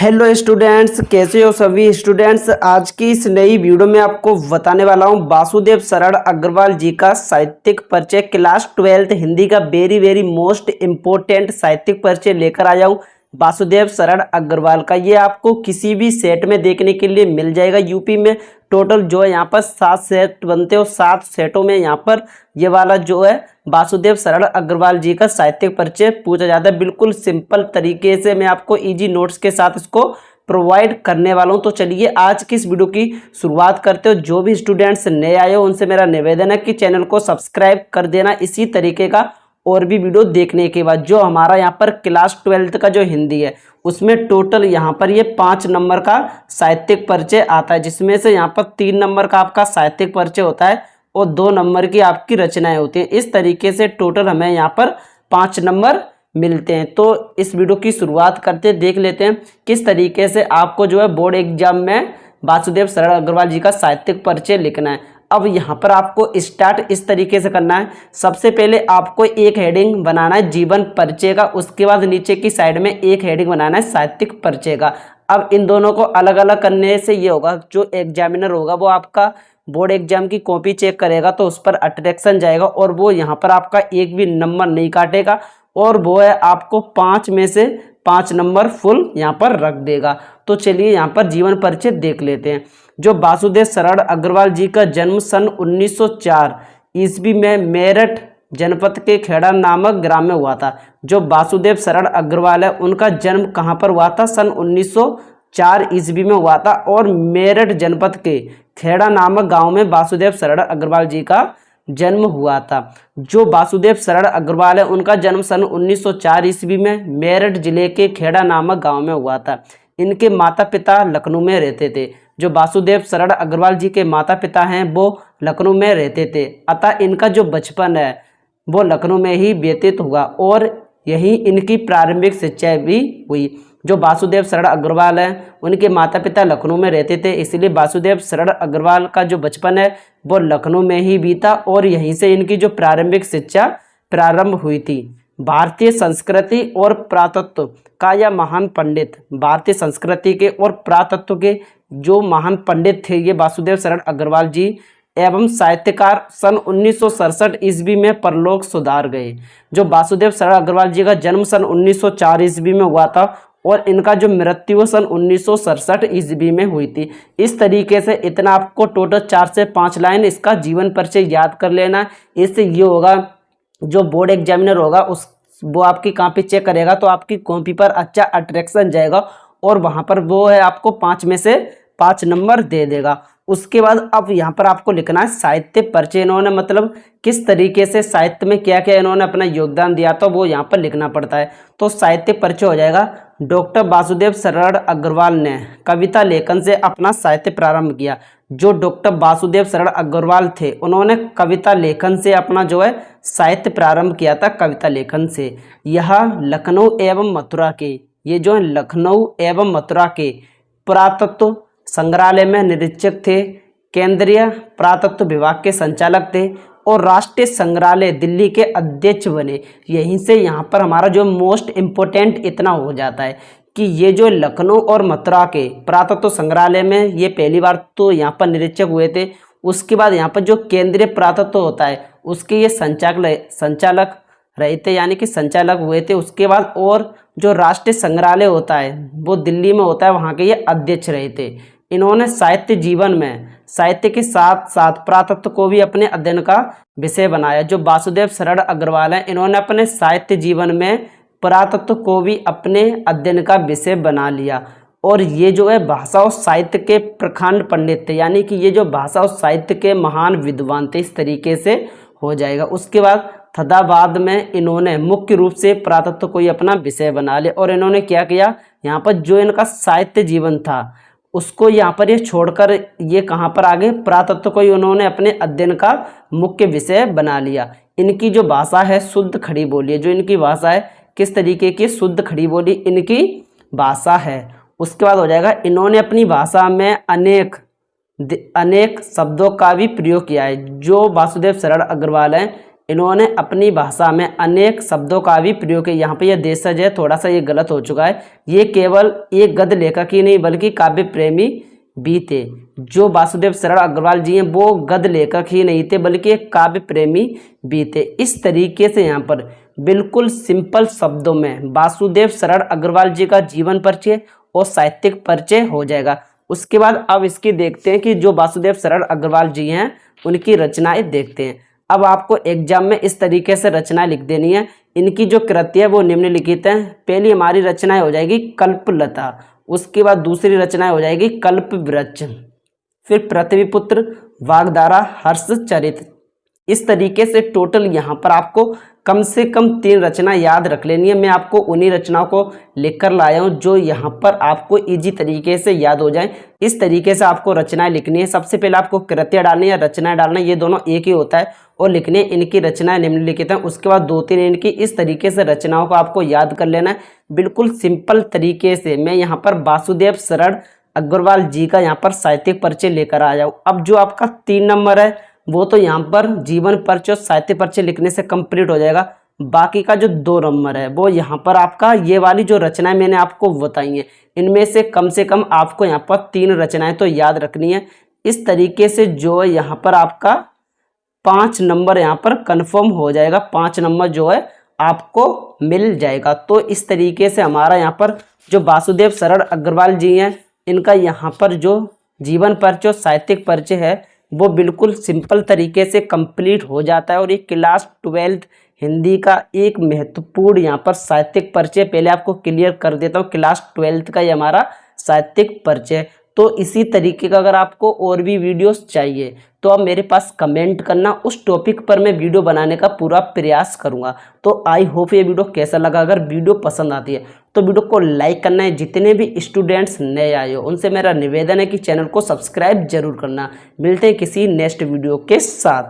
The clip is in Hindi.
हेलो स्टूडेंट्स, कैसे हो सभी स्टूडेंट्स। आज की इस नई वीडियो में आपको बताने वाला हूं वासुदेव शरण अग्रवाल जी का साहित्यिक परिचय। क्लास 12th हिंदी का वेरी मोस्ट इम्पोर्टेंट साहित्यिक परिचय लेकर आया हूं वासुदेव शरण अग्रवाल का। ये आपको किसी भी सेट में देखने के लिए मिल जाएगा। यूपी में टोटल जो है यहाँ पर 7 सेट बनते हो, 7 सेटों में यहाँ पर ये वाला जो है वासुदेव शरण अग्रवाल जी का साहित्यिक परिचय पूछा जाता है। बिल्कुल सिंपल तरीके से मैं आपको इजी नोट्स के साथ इसको प्रोवाइड करने वाला हूं। तो चलिए आज की इस वीडियो की शुरुआत करते हो। जो भी स्टूडेंट्स नए आए हो उनसे मेरा निवेदन है कि चैनल को सब्सक्राइब कर देना इसी तरीके का और भी वीडियो देखने के बाद। जो हमारा यहाँ पर क्लास 12th का जो हिंदी है उसमें टोटल यहाँ पर ये 5 नंबर का साहित्यिक परिचय आता है, जिसमें से यहाँ पर 3 नंबर का आपका साहित्यिक परिचय होता है और 2 नंबर की आपकी रचनाएं होती हैं। इस तरीके से टोटल हमें यहाँ पर 5 नंबर मिलते हैं। तो इस वीडियो की शुरुआत करते देख लेते हैं किस तरीके से आपको जो है बोर्ड एग्जाम में वासुदेव शरण अग्रवाल जी का साहित्यिक परिचय लिखना है। अब यहाँ पर आपको स्टार्ट इस तरीके से करना है। सबसे पहले आपको एक हेडिंग बनाना है जीवन परिचय का, उसके बाद नीचे की साइड में एक हेडिंग बनाना है साहित्यिक परिचय का। अब इन दोनों को अलग अलग करने से ये होगा, जो एग्जामिनर होगा वो आपका बोर्ड एग्जाम की कॉपी चेक करेगा तो उस पर अट्रैक्शन जाएगा और वो यहाँ पर आपका एक भी नंबर नहीं काटेगा और वो है आपको 5 में से 5 नंबर फुल यहाँ पर रख देगा। तो चलिए यहाँ पर जीवन परिचय देख लेते हैं। जो वासुदेव शरण अग्रवाल जी का जन्म सन 1904 ईस्वी में मेरठ जनपद के खेड़ा नामक ग्राम में हुआ था। जो वासुदेव शरण अग्रवाल है उनका जन्म कहाँ पर हुआ था? सन 1904 ईस्वी में हुआ था और मेरठ जनपद के खेड़ा नामक गांव में वासुदेव शरण अग्रवाल जी का जन्म हुआ था। जो वासुदेव शरण अग्रवाल है उनका जन्म सन 1904 ईस्वी में मेरठ जिले के खेड़ा नामक गांव में हुआ था। इनके माता पिता लखनऊ में रहते थे। जो वासुदेव शरण अग्रवाल जी के माता पिता हैं वो लखनऊ में रहते थे, अतः इनका जो बचपन है वो लखनऊ में ही व्यतीत हुआ और यही इनकी प्रारंभिक शिक्षा भी हुई। जो वासुदेव शरण अग्रवाल हैं उनके माता पिता लखनऊ में रहते थे, इसलिए वासुदेव शरण अग्रवाल का जो बचपन है वो लखनऊ में ही बीता और यहीं से इनकी जो प्रारंभिक शिक्षा प्रारंभ हुई थी। भारतीय संस्कृति और पुरातत्व का यह महान पंडित, भारतीय संस्कृति के और पुरातत्व के जो महान पंडित थे ये वासुदेव शरण अग्रवाल जी एवं साहित्यकार सन 1967 ईस्वी में परलोक सुधार गए। जो वासुदेव शरण अग्रवाल जी का जन्म सन 1904 ईस्वी में हुआ था और इनका जो मृत्यु सन 1967 ईस्वी में हुई थी। इस तरीके से इतना आपको टोटल 4 से 5 लाइन इसका जीवन परिचय याद कर लेना। इससे ये होगा जो बोर्ड एग्जामिनर होगा उस वो आपकी कॉपी चेक करेगा तो आपकी कॉपी पर अच्छा अट्रैक्शन जाएगा और वहाँ पर वो है आपको 5 में से 5 नंबर दे देगा। उसके बाद अब यहाँ पर आपको लिखना है साहित्य परिचय। इन्होंने मतलब किस तरीके से साहित्य में क्या क्या इन्होंने अपना योगदान दिया तो वो यहाँ पर लिखना पड़ता है। तो साहित्य परिचय हो जाएगा। डॉक्टर वासुदेव शरण अग्रवाल ने कविता लेखन से अपना साहित्य प्रारंभ किया। जो डॉक्टर वासुदेव शरण अग्रवाल थे उन्होंने कविता लेखन से अपना जो है साहित्य प्रारंभ किया था, कविता लेखन से। यह लखनऊ एवं मथुरा के ये जो है लखनऊ एवं मथुरा के पुरातत्व संग्रहालय में निरीक्षक थे, केंद्रीय पुरातत्व विभाग के संचालक थे और राष्ट्रीय संग्रहालय दिल्ली के अध्यक्ष बने। यहीं से यहाँ पर हमारा जो मोस्ट इम्पोर्टेंट इतना हो जाता है कि ये जो लखनऊ और मथुरा के पुरातत्व संग्रहालय में ये पहली बार तो यहाँ पर निरीक्षक हुए थे। उसके बाद यहाँ पर जो केंद्रीय पुरातत्व होता है उसके ये संचालक रहे थे, यानी कि संचालक हुए थे। उसके बाद और जो राष्ट्रीय संग्रहालय होता है वो दिल्ली में होता है, वहाँ के ये अध्यक्ष रहे थे। इन्होंने साहित्य जीवन में साहित्य के साथ साथ पुरातत्व को भी अपने अध्ययन का विषय बनाया। जो वासुदेव शरण अग्रवाल हैं इन्होंने अपने साहित्य जीवन में पुरातत्व को भी अपने अध्ययन का विषय बना लिया और ये जो है भाषा और साहित्य के प्रखंड पंडित थे, यानी कि ये जो भाषा और साहित्य के महान विद्वान थे। इस तरीके से हो जाएगा। उसके बाद थदाबाद में इन्होंने मुख्य रूप से पुरातत्व को ही अपना विषय बना लिया और इन्होंने क्या किया, यहाँ पर जो इनका साहित्य जीवन था उसको यहाँ पर ये छोड़कर ये कहाँ पर आगे पुरातत्व को ही उन्होंने अपने अध्ययन का मुख्य विषय बना लिया। इनकी जो भाषा है शुद्ध खड़ी बोली है। जो इनकी भाषा है किस तरीके की? शुद्ध खड़ी बोली इनकी भाषा है। उसके बाद हो जाएगा इन्होंने अपनी भाषा में अनेक शब्दों का भी प्रयोग किया है। जो वासुदेव शरण अग्रवाल हैं इन्होंने अपनी भाषा में अनेक शब्दों का भी प्रयोग किया। यहाँ पे यह देशज है, थोड़ा सा ये गलत हो चुका है। ये केवल एक गद्य लेखक ही नहीं बल्कि काव्य प्रेमी भी थे। जो वासुदेव शरण अग्रवाल जी हैं वो गद्य लेखक ही नहीं थे बल्कि एक काव्य प्रेमी भी थे। इस तरीके से यहाँ पर बिल्कुल सिंपल शब्दों में वासुदेव शरण अग्रवाल जी का जीवन परिचय और साहित्यिक परिचय हो जाएगा। उसके बाद अब इसकी देखते हैं कि जो वासुदेव शरण अग्रवाल जी हैं उनकी रचनाएं देखते हैं। अब आपको एग्जाम में इस तरीके से रचना लिख देनी है। इनकी जो कृति है वो निम्नलिखित है। पहली हमारी रचनाएं हो जाएगी कल्पलता, उसके बाद दूसरी रचनाएं हो जाएगी कल्पवृक्ष, फिर पृथ्वीपुत्र, वाग्धारा, हर्षचरित। इस तरीके से टोटल यहाँ पर आपको कम से कम 3 रचना याद रख लेनी है। मैं आपको उन्हीं रचनाओं को लिखकर लाया हूँ जो यहाँ पर आपको इजी तरीके से याद हो जाए। इस तरीके से आपको रचनाएं लिखनी है। सबसे पहले आपको कृतियाँ डालनी है, रचनाएं डालना, ये दोनों एक ही होता है, और लिखने इनकी रचनाएं निम्नलिखित हैं। उसके बाद 2-3 इनकी इस तरीके से रचनाओं को आपको याद कर लेना है बिल्कुल सिंपल तरीके से। मैं यहाँ पर वासुदेव शरण अग्रवाल जी का यहाँ पर साहित्यिक परिचय लेकर आया हूँ। अब जो आपका 3 नंबर है वो तो यहाँ पर जीवन परिचय और साहित्य परिचय लिखने से कंप्लीट हो जाएगा। बाकी का जो 2 नंबर है वो यहाँ पर आपका ये वाली जो रचनाएं मैंने आपको बताई हैं इनमें से कम आपको यहाँ पर 3 रचनाएं तो याद रखनी है। इस तरीके से जो है यहाँ पर आपका 5 नंबर यहाँ पर कंफर्म हो जाएगा। 5 नंबर जो है आपको मिल जाएगा। तो इस तरीके से हमारा यहाँ पर जो वासुदेव शरण अग्रवाल जी हैं इनका यहाँ पर जो जीवन परिचय और साहित्यिक परिचय है वो बिल्कुल सिंपल तरीके से कंप्लीट हो जाता है। और ये क्लास 12th हिंदी का एक महत्वपूर्ण यहाँ पर साहित्यिक परिचय पहले आपको क्लियर कर देता हूँ। क्लास 12th का ये हमारा साहित्यिक परिचय। तो इसी तरीके का अगर आपको और भी वीडियोस चाहिए तो आप मेरे पास कमेंट करना, उस टॉपिक पर मैं वीडियो बनाने का पूरा प्रयास करूँगा। तो आई होप ये वीडियो कैसा लगा। अगर वीडियो पसंद आती है तो वीडियो को लाइक करना है। जितने भी स्टूडेंट्स नए आए हो उनसे मेरा निवेदन है कि चैनल को सब्सक्राइब जरूर करना। मिलते हैं किसी नेक्स्ट वीडियो के साथ।